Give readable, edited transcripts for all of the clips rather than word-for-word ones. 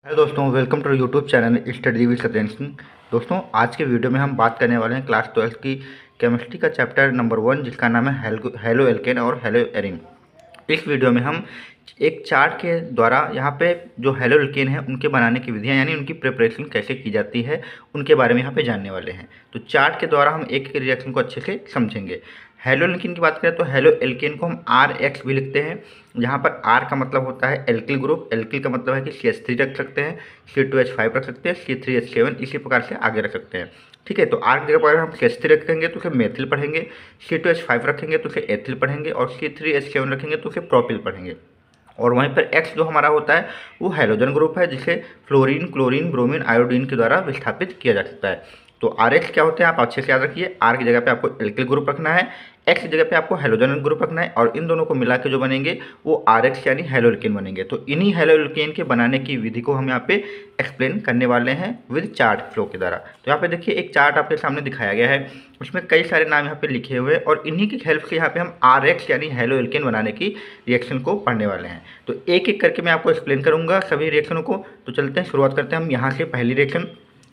Hello दोस्तों, welcome to YouTube channel study with Satyendra Singh. दोस्तों, आज के वीडियो में हम बात करने वाले हैं क्लास 12 की केमिस्ट्री का चैप्टर नंबर 1, जिसका नाम है हेलो एल्केन और हेलो एरिन। इस वीडियो में हम एक चार्ट के द्वारा यहाँ पे जो हेलो एल्केन है उनके बनाने की विधियाँ यानी उनकी प्रिपरेशन कैसे की जाती है उनके बारे में यहाँ पे जानने वाले हैं। तो चार्ट के द्वारा हम एक एक रिएक्शन को अच्छे से समझेंगे। हेलो एल्केन की बात करें तो हेलो एल्केन को हम RX भी लिखते हैं, जहाँ पर R का मतलब होता है एल्किल ग्रुप। एल्किल का मतलब है कि CH3 रख सकते हैं, C2H5 रख सकते हैं, C3H7 इसी प्रकार से आगे रख सकते हैं। ठीक है, तो R की जगह पर हम CH3 रखेंगे तो उसे मेथिल पढ़ेंगे, C2H5 रखेंगे तो उसे एथिल पढ़ेंगे और C3H7 रखेंगे तो उसे प्रोपिल पढ़ेंगे। और वहीं पर X जो हमारा होता है वो हैलोजन ग्रुप है, जिसे फ्लोरीन, क्लोरीन, ब्रोमीन, आयोडीन के द्वारा विस्थापित किया जा सकता है। तो RH क्या होते हैं आप अच्छे से याद रखिए। R की जगह पे आपको एल्किल ग्रुप रखना है, X की जगह पे आपको हैलोजन ग्रुप रखना है और इन दोनों को मिला के जो बनेंगे वो RX यानी हेलो एल्केन बनेंगे। तो इन्हीं हेलो एल्केन के बनाने की विधि को हम यहाँ पे एक्सप्लेन करने वाले हैं विद चार्ट फ्लो के द्वारा। तो यहाँ पे देखिए एक चार्ट आपके सामने दिखाया गया है, उसमें कई सारे नाम यहाँ पे लिखे हुए हैं और इन्हीं की हेल्प से यहाँ पे हम RX यानी हेलो एल्केन बनाने की रिएक्शन को पढ़ने वाले हैं। तो एक एक करके मैं आपको एक्सप्लेन करूँगा सभी रिएक्शनों को। तो चलते हैं, शुरुआत करते हैं हम यहाँ से। पहली रिएक्शन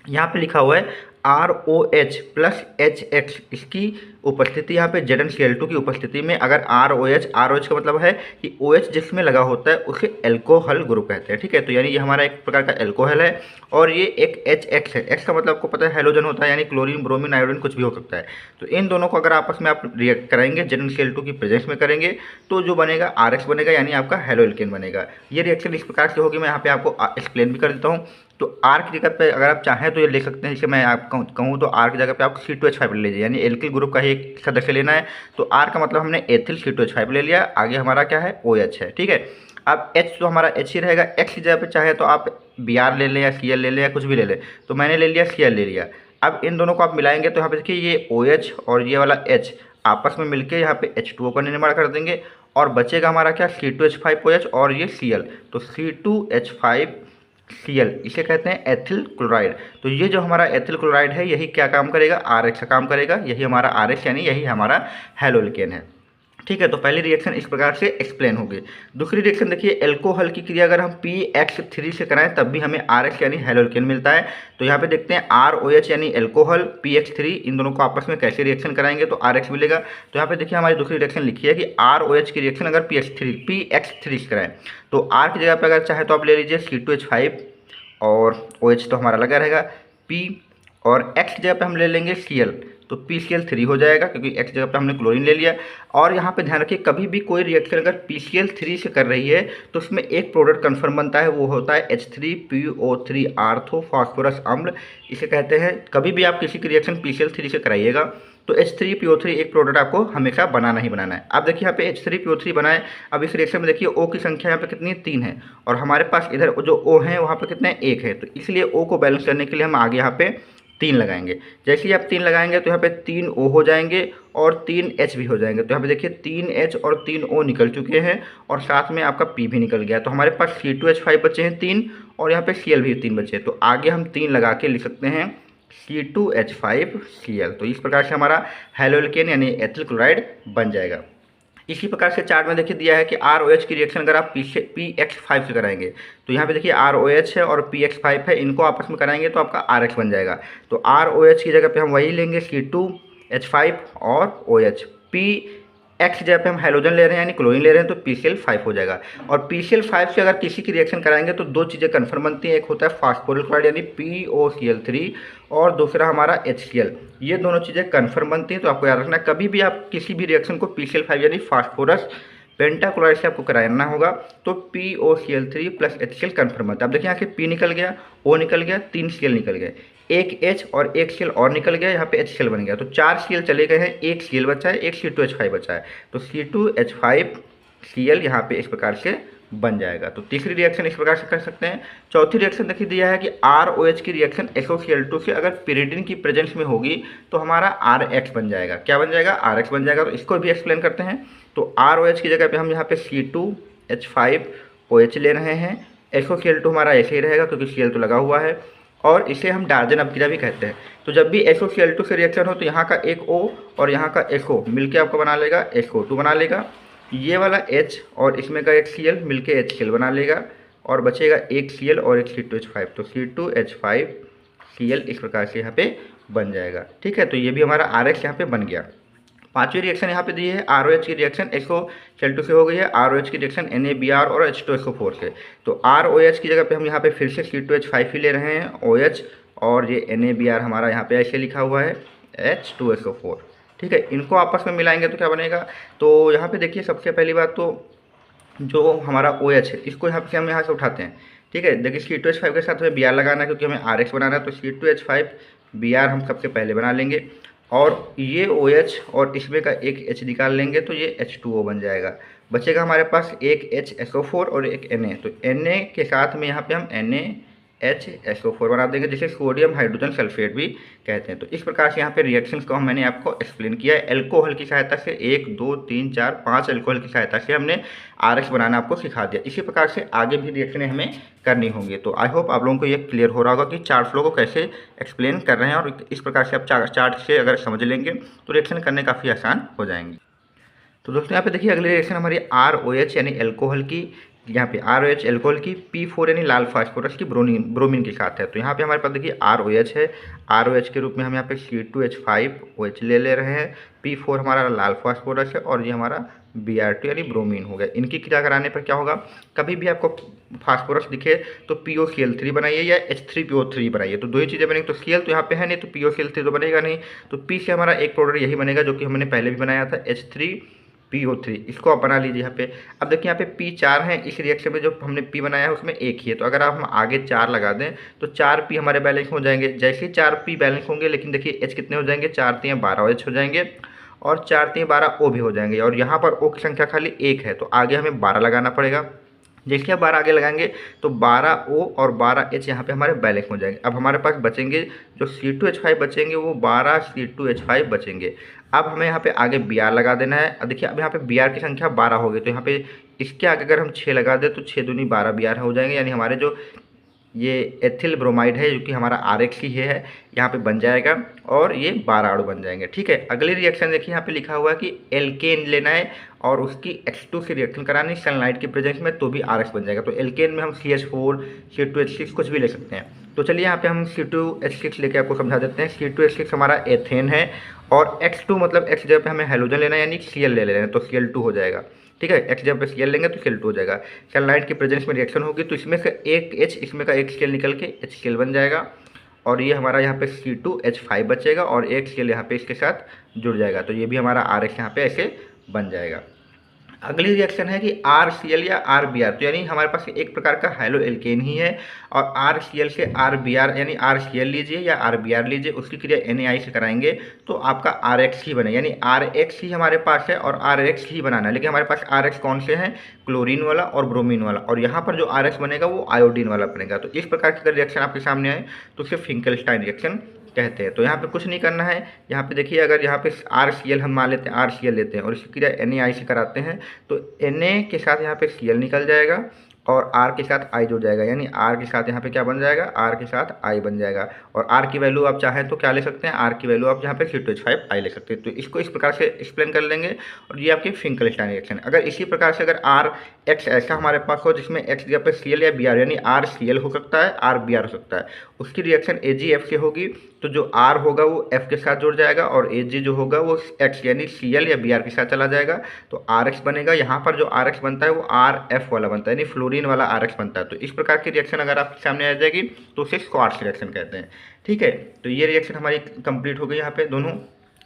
यहाँ पे लिखा हुआ है ROH प्लस HX, इसकी उपस्थिति यहाँ पे ZnCl2 की उपस्थिति में अगर ROH का मतलब है कि OH जिसमें लगा होता है उसे एल्कोहल ग्रुप कहते हैं। ठीक है, तो यानी ये हमारा एक प्रकार का एल्कोहल है और ये एक HX है। X का मतलब आपको पता है हेलोजन होता है, यानी क्लोरीन, ब्रोमीन, आयोडीन कुछ भी हो सकता है। तो इन दोनों को अगर आपस में आप रिएक्ट कराएंगे, ZnCl2 की प्रेजेंस में करेंगे तो जो बनेगा RX बनेगा, यानी आपका हेलो एल्केन बनेगा। ये रिएक्शन इस प्रकार से होगी, मैं यहाँ पे आपको एक्सप्लेन भी कर देता हूँ। तो R की जगह पे अगर आप चाहें तो ये ले सकते हैं, जैसे मैं आप कहूँ तो R की जगह पे आप C2H5 ले लीजिए, यानी एल्किल ग्रुप का ही एक सदस्य लेना है। तो R का मतलब हमने एथिल C2H5 ले लिया, आगे हमारा क्या है OH है। ठीक है, अब H तो हमारा H ही रहेगा। X की जगह पे चाहे तो आप Br ले लें या Cl ले लें या कुछ भी ले लें, तो मैंने ले लिया Cl ले लिया। अब इन दोनों को आप मिलाएंगे तो यहाँ पे देखिए ये OH और ये वाला H आपस में मिलकर यहाँ पे H2O का निर्माण कर देंगे और बचेगा हमारा क्या C2H5OH और ये Cl। तो C2H5Cl इसे कहते हैं एथिल क्लोराइड। तो ये जो हमारा एथिल क्लोराइड है यही क्या काम करेगा, RX का काम करेगा। यही हमारा RX यानी यही हमारा हेलो एल्केन है। ठीक है, तो पहली रिएक्शन इस प्रकार से एक्सप्लेन होगी। दूसरी रिएक्शन देखिए, एल्कोहल की क्रिया अगर हम PX3 से कराएं तब भी हमें RX यानी हेलो एल्केन मिलता है। तो यहाँ पे देखते हैं ROH यानी एल्कोहल, PX3 इन दोनों को आपस में कैसे रिएक्शन कराएंगे तो RX मिलेगा। तो यहाँ पे देखिए हमारी दूसरी रिएक्शन लिखी है कि ROH की रिएक्शन अगर PX3 से कराएं तो R की जगह पर अगर चाहे तो आप ले लीजिए C2H5 और OH तो हमारा लगा रहेगा P, और X की जगह पे हम ले लेंगे Cl, तो PCl3 हो जाएगा क्योंकि X जगह पे हमने क्लोरीन ले लिया। और यहाँ पे ध्यान रखिए कभी भी कोई रिएक्शन अगर PCl3 से कर रही है तो उसमें एक प्रोडक्ट कन्फर्म बनता है, वो होता है H3PO3 आर्थो फास्फोरस अम्ल, इसे कहते हैं। कभी भी आप किसी की रिएक्शन PCl3 से कराइएगा तो H3PO3 एक प्रोडक्ट आपको हमेशा बनाना ही बनाना है। आप देखिए यहाँ पे H3PO3 बनाए। अब इस रिएक्शन में देखिए O की संख्या यहाँ पे कितनी है, 3 है, और हमारे पास इधर जो O है वहाँ पे कितने 1 है। तो इसलिए O को बैलेंस करने के लिए हम आगे यहाँ पे 3 लगाएंगे। जैसे ही आप 3 लगाएंगे तो यहाँ पे 3 O हो जाएंगे और 3 H भी हो जाएंगे। तो यहाँ पे देखिए 3 H और 3 O निकल चुके हैं और साथ में आपका P भी निकल गया। तो हमारे पास C2H5 बचे हैं 3 और यहाँ पे Cl भी 3 बचे। तो आगे हम 3 लगा के लिख सकते हैं C2H5Cl। तो इस प्रकार से हमारा हेलो एल्केन यानी एथिल क्लोराइड बन जाएगा। इसी प्रकार से चार्ट में देखिए दिया है कि ROH की रिएक्शन अगर आप PX5 से कराएंगे तो यहाँ पे देखिए ROH है और PX5 है, इनको आपस में कराएंगे तो आपका RX बन जाएगा। तो ROH की जगह पे हम वही लेंगे C2H5 और OH। PX की जगह पे हम हेलोजन ले रहे हैं यानी क्लोरीन ले रहे हैं तो PCl5 हो जाएगा। और PCl5 से अगर किसी की रिएक्शन कराएंगे तो दो चीज़ें कन्फर्म बनती हैं, एक होता है फास्फोरिल क्लोराइड यानी POCl3 और दूसरा हमारा HCl। ये दोनों चीज़ें कन्फर्म बनती हैं। तो आपको याद रखना है कभी भी आप किसी भी रिएक्शन को PCl5 यानी फास्फोरस पेंटाक्लोराइड से आपको कराना होगा तो POCl3 प्लस HCl कन्फर्म बनता है। अब देखिए यहाँ से P निकल गया, O निकल गया, 3 Cl निकल गए, एक H और एक Cl और निकल गया, यहाँ पे HCl बन गया। तो 4 Cl चले गए हैं, एक Cl बचा है, एक C2H5 बचा है। तो C2H5Cl यहाँ पे इस प्रकार से बन जाएगा। तो तीसरी रिएक्शन इस प्रकार से कर सकते हैं। चौथी रिएक्शन देखिए दिया है कि ROH की रिएक्शन SOCl2 से अगर पिरिडिन की प्रेजेंस में होगी तो हमारा RX बन जाएगा। क्या बन जाएगा, RX बन जाएगा। तो इसको भी एक्सप्लेन करते हैं। तो ROH की जगह पे हम यहाँ पे C2H5OH ले रहे हैं। SOCl2 हमारा ऐसे ही रहेगा क्योंकि Cl तो लगा हुआ है और इसे हम डार्जन अपक्रिया भी कहते हैं। तो जब भी SOCl2 से रिएक्शन हो तो यहाँ का एक O और यहाँ का एक O मिलके आपको बना लेगा SO2 बना लेगा। ये वाला H और इसमें का एक Cl मिलके HCl बना लेगा। और बचेगा एक Cl और एक C2H5, तो C2H5Cl इस प्रकार से यहाँ पे बन जाएगा। ठीक है, तो ये भी हमारा RH यहाँ पे बन गया। पांचवी रिएक्शन यहाँ पे दी है ROH की रिएक्शन HCl2 से हो गई है, ROH की रिएक्शन NaBr और H2SO4 से। तो ROH की जगह पे हम यहाँ पे फिर से C2H5 ही ले रहे हैं OH, और ये NaBr हमारा यहाँ पे ऐसे लिखा हुआ है H2SO4। ठीक है, इनको आपस में मिलाएंगे तो क्या बनेगा, तो यहाँ पे देखिए सबसे पहली बात तो जो हमारा OH है इसको यहाँ पे हम यहाँ से उठाते हैं। ठीक है, देखिए C2H5 के साथ हमें Br लगाना है क्योंकि हमें RH बनाना है, तो C2H5Br हम सबसे पहले बना लेंगे, और ये OH और इसमें का एक H निकाल लेंगे तो ये H2O बन जाएगा। बचेगा हमारे पास एक HSO4 और एक Na, तो Na के साथ में यहाँ पे हम NaHSO4 बना देंगे, जिसे सोडियम हाइड्रोजन सल्फेट भी कहते हैं। तो इस प्रकार से यहाँ पे रिएक्शंस को मैंने आपको एक्सप्लेन किया है। एल्कोहल की सहायता से 1 2 3 4 5 एल्कोहल की सहायता से हमने RH बनाना आपको सिखा दिया। इसी प्रकार से आगे भी रिएक्शनें हमें करनी होंगी। तो आई होप आप लोगों को ये क्लियर हो रहा होगा कि चार्ट फ्लो को कैसे एक्सप्लेन कर रहे हैं, और इस प्रकार से आप चार्ट से अगर समझ लेंगे तो रिएक्शन करने काफ़ी आसान हो जाएंगे। तो दोस्तों यहाँ पे देखिए अगली रिएक्शन हमारी ROH यानी एल्कोहल की, यहाँ पे ROH एल्कोहल की P4 यानी लाल फास्फोरस की ब्रोमीन के साथ है। तो यहाँ पे हमारे पास देखिए ROH है, ROH के रूप में हम यहाँ पे C2H5OH ले रहे हैं, P4 हमारा लाल फास्फोरस है, और ये हमारा Br2 यानी ब्रोमीन हो गया। इनकी क्रिया कराने पर क्या होगा, कभी भी आपको फास्फोरस दिखे तो POCl3 बनाइए या H3PO3 बनाइए, तो दो ही चीज़ें बनेंगी। तो Cl तो यहाँ पे है नहीं, तो POCl3 तो बनेगा नहीं, तो P से हमारा एक प्रोडक्ट यही बनेगा जो कि हमने पहले भी बनाया था H3PO3, इसको आप बना लीजिए यहाँ पे। अब देखिए यहाँ पे P4 है, इस रिएक्शन में जो हमने P बनाया है उसमें एक ही है, तो अगर आप हम आगे 4 लगा दें तो 4P हमारे बैलेंस हो जाएंगे। जैसे ही 4P बैलेंस होंगे, लेकिन देखिए H कितने हो जाएंगे, 4 3 12 H हो जाएंगे, और 4 3 12 O भी हो जाएंगे, और यहाँ पर O की संख्या खाली 1 है, तो आगे हमें 12 लगाना पड़ेगा। जैसे आप 12 आगे लगाएंगे तो 12O और 12H यहाँ पे हमारे बैलेंस हो जाएंगे। अब हमारे पास बचेंगे जो C2H5 बचेंगे वो 12 C2H5 बचेंगे। अब हमें यहाँ पे आगे Br लगा देना है। अब देखिए अब यहाँ पे Br की संख्या 12 हो गई, तो यहाँ पे इसके आगे अगर हम 6 लगा दें तो 6 दूनी 12 Br हो जाएंगे, यानी हमारे जो ये एथिल ब्रोमाइड है जो कि हमारा RX ही है यहाँ पे बन जाएगा, और ये 12 अणु बन जाएंगे। ठीक है, अगली रिएक्शन देखिए यहाँ पे लिखा हुआ है कि एल्केन लेना है और उसकी H2 से रिएक्शन करानी सनलाइट की प्रेजेंस में, तो भी RX बन जाएगा। तो एल्केन में हम CH4 C2H6 कुछ भी ले सकते हैं। तो चलिए यहाँ पे हम C2H6 लेके आपको समझा देते हैं। C2H6 हमारा एथेन है, और X2 मतलब X जगह पे हमें हेलोजन लेना है यानी Cl ले लेना है, तो Cl2 हो जाएगा। ठीक है, X जगह पे Cl लेंगे तो Cl2 हो जाएगा। सनलाइट की प्रेजेंस में रिएक्शन होगी तो इसमें से एक H इसमें का एक Cl निकल के HCl बन जाएगा, और ये हमारा यहाँ पे C2H5 बचेगा और एक Cl यहाँ पे इसके साथ जुड़ जाएगा, तो ये भी हमारा RX यहाँ पे ऐसे बन जाएगा। अगली रिएक्शन है कि RCl या RBr, तो यानी हमारे पास एक प्रकार का हेलो एल्केन ही है, और RCl से RBr यानी RCl लीजिए या RBr लीजिए, उसकी क्रिया NaI से कराएंगे तो आपका RX ही बने, यानी RX ही हमारे पास है और RX ही बनाना है। लेकिन हमारे पास RX कौन से हैं, क्लोरीन वाला और ब्रोमीन वाला, और यहाँ पर जो RX बनेगा वो आयोडीन वाला बनेगा। तो इस प्रकार की अगर रिएक्शन आपके सामने आए तो उसे फिंकलस्टाइन रिएक्शन कहते हैं। तो यहाँ पे कुछ नहीं करना है, यहाँ पे देखिए अगर यहाँ पे RCl हम मान लेते हैं, RCl लेते हैं और इसकी क्रिया NaI से कराते हैं, तो Na के साथ यहाँ पे Cl निकल जाएगा और R के साथ I जुड़ जाएगा, यानी R के साथ यहाँ पे क्या बन जाएगा, R के साथ I बन जाएगा। और R की वैल्यू आप चाहें तो क्या ले सकते हैं, R की वैल्यू आप यहाँ पे C2H5I ले सकते हैं। तो इसको इस प्रकार से एक्सप्लेन कर लेंगे, और ये आपकी फिंकलस्टाइन रिएक्शन। अगर इसी प्रकार से अगर RX ऐसा हमारे पास हो जिसमें X जगह पे Cl या Br यानी RCl हो सकता है, RBr हो सकता है, उसकी रिएक्शन AgF से होगी, तो जो R होगा वो F के साथ जुड़ जाएगा और Ag जो होगा वो X यानी Cl या Br के साथ चला जाएगा, तो RX बनेगा। यहाँ पर जो RX बनता है वो RF वाला बनता है, यानी फ्लोरीन वाला RX बनता है। तो इस प्रकार की रिएक्शन अगर आपके सामने आ जाएगी तो उसे स्क्वार्ट्ज रिएक्शन कहते हैं। ठीक है, तो ये रिएक्शन हमारी कंप्लीट हो गई। यहाँ पे दोनों,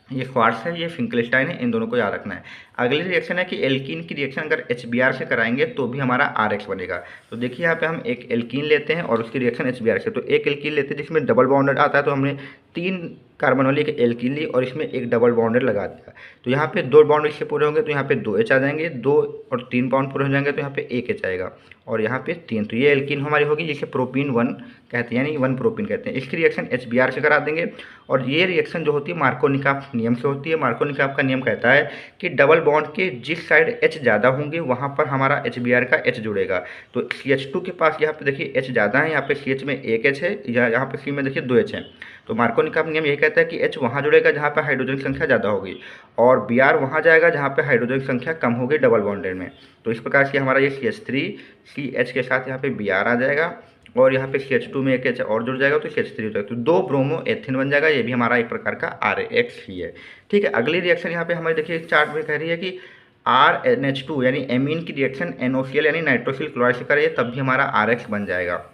ये क्वार्ट्ज है, ये फिंकलस्टाइन है, इन दोनों को याद रखना है। अगली रिएक्शन है कि एल्कीन की रिएक्शन अगर HBr से कराएंगे तो भी हमारा RX बनेगा। तो देखिए यहाँ पे हम एक एल्कीन लेते हैं और उसकी रिएक्शन HBr से, तो एक एल्कीन लेते हैं जिसमें डबल बॉन्डेड आता है, तो हमने 3 कार्बन वाली एक एल्कीन ली और इसमें एक डबल बॉन्डेड लगा दिया, तो यहाँ पे 2 बॉन्ड इससे पूरे होंगे तो यहाँ पे 2H आ जाएंगे, 2 और 3 बॉन्ड पूरे हो जाएंगे तो यहाँ पे 1H आएगा, और यहाँ पे 3। तो ये एल्कीन हमारी होगी जिसे प्रोपीन 1 कहते हैं, यानी 1 प्रोपीन कहते हैं। इसकी रिएक्शन HBr से करा देंगे, और ये रिएक्शन जो होती है मार्कोनिकॉफ नियम से होती है। मार्कोनिकॉफ का नियम कहता है कि डबल बॉन्ड के जिस साइड H ज़्यादा होंगे वहाँ पर हमारा HBr का H जुड़ेगा। तो CH2 के पास यहाँ पे देखिए H ज़्यादा है, यहाँ पे CH में 1H है, यहाँ पे C में देखिए 2H है, तो मार्कोनी का नियम यही कहता है कि H वहाँ जुड़ेगा जहाँ पर हाइड्रोजन की संख्या ज़्यादा होगी और Br वहाँ जाएगा जहाँ पर हाइड्रोजन की संख्या कम होगी डबल बॉन्डेड में। तो इस प्रकार से हमारा ये CH3 CH के साथ यहाँ पे Br आ जाएगा और यहाँ पे CH2 में एक H और जुड़ जाएगा तो CH3 हो जाएगा, तो 2 ब्रोमो एथिन बन जाएगा। ये भी हमारा एक प्रकार का RX ही है। ठीक है, अगली रिएक्शन यहाँ पे हमारे देखिए चार्ट में कह रही है कि RNH2 यानी एमीन की रिएक्शन NOCl यानी नाइट्रोसिल क्लोराइड से करें तब भी हमारा RX बन जाएगा।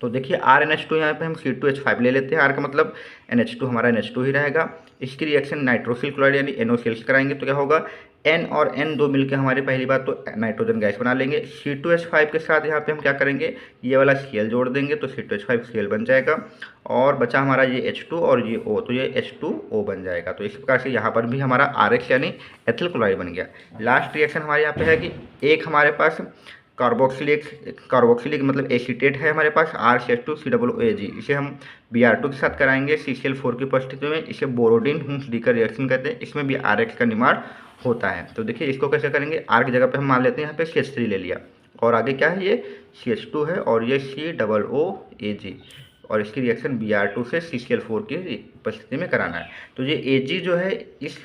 तो देखिए RNH2 यहाँ पे हम C2H5 ले लेते हैं, R का मतलब NH2 हमारा NH2 ही रहेगा। इसकी रिएक्शन नाइट्रोसिल क्लोराइड यानी NOCl से कराएंगे तो क्या होगा, N और N दो मिलकर हमारे पहली बात तो नाइट्रोजन गैस बना लेंगे। C2H5 के साथ यहाँ पे हम क्या करेंगे, ये वाला Cl जोड़ देंगे तो C2H5Cl बन जाएगा और बचा हमारा ये H2 और ये O, तो ये H2O बन जाएगा। तो इस प्रकार से यहाँ पर भी हमारा RX यानी एथिल क्लोराइड बन गया। लास्ट रिएक्शन हमारे यहाँ पे है कि एक हमारे पास कार्बोक्सिलिक मतलब एसीटेट है हमारे पास RCH2COOAg, इसे हम Br2 के साथ कराएंगे CCl4 की उपस्थिति में। इसे बोरोडिन हुम्स का रिएक्शन कहते हैं, इसमें भी RX का निर्माण होता है। तो देखिए इसको कैसे करेंगे, R की जगह पे हम मान लेते हैं यहाँ पे CH3 ले लिया और आगे क्या है, ये CH2 है और ये COOAg और इसकी रिएक्शन Br2 से CCl4 की उपस्थिति में कराना है। तो ये Ag जो है इस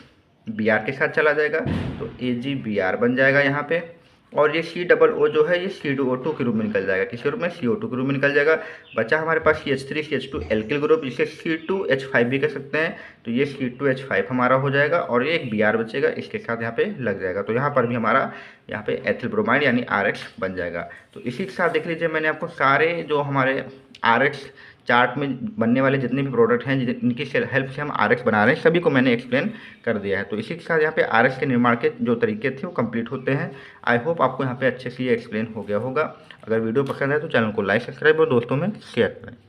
Br के साथ चला जाएगा तो AgBr बन जाएगा यहाँ पे और ये COO जो है ये CO2 के रूप में निकल जाएगा, किसी रूप में CO2 के रूप में निकल जाएगा। बचा हमारे पास CH3 CH2 एल्किल ग्रुप, जिसे C2H5 भी कह सकते हैं, तो ये C2H5 हमारा हो जाएगा और ये एक Br बचेगा, इसके साथ यहाँ पे लग जाएगा। तो यहाँ पर भी हमारा यहाँ पे एथिल ब्रोमाइड यानी RX बन जाएगा। तो इसी के साथ देख लीजिए मैंने आपको सारे जो हमारे RX चार्ट में बनने वाले जितने भी प्रोडक्ट हैं इनकी हेल्प से हम RX बना रहे हैं सभी को मैंने एक्सप्लेन कर दिया है। तो इसी के साथ यहाँ पे RX के निर्माण के जो तरीके थे वो कंप्लीट होते हैं। आई होप आपको यहाँ पे अच्छे से ये एक्सप्लेन हो गया होगा। अगर वीडियो पसंद है तो चैनल को लाइक सब्सक्राइब और दोस्तों में शेयर करें।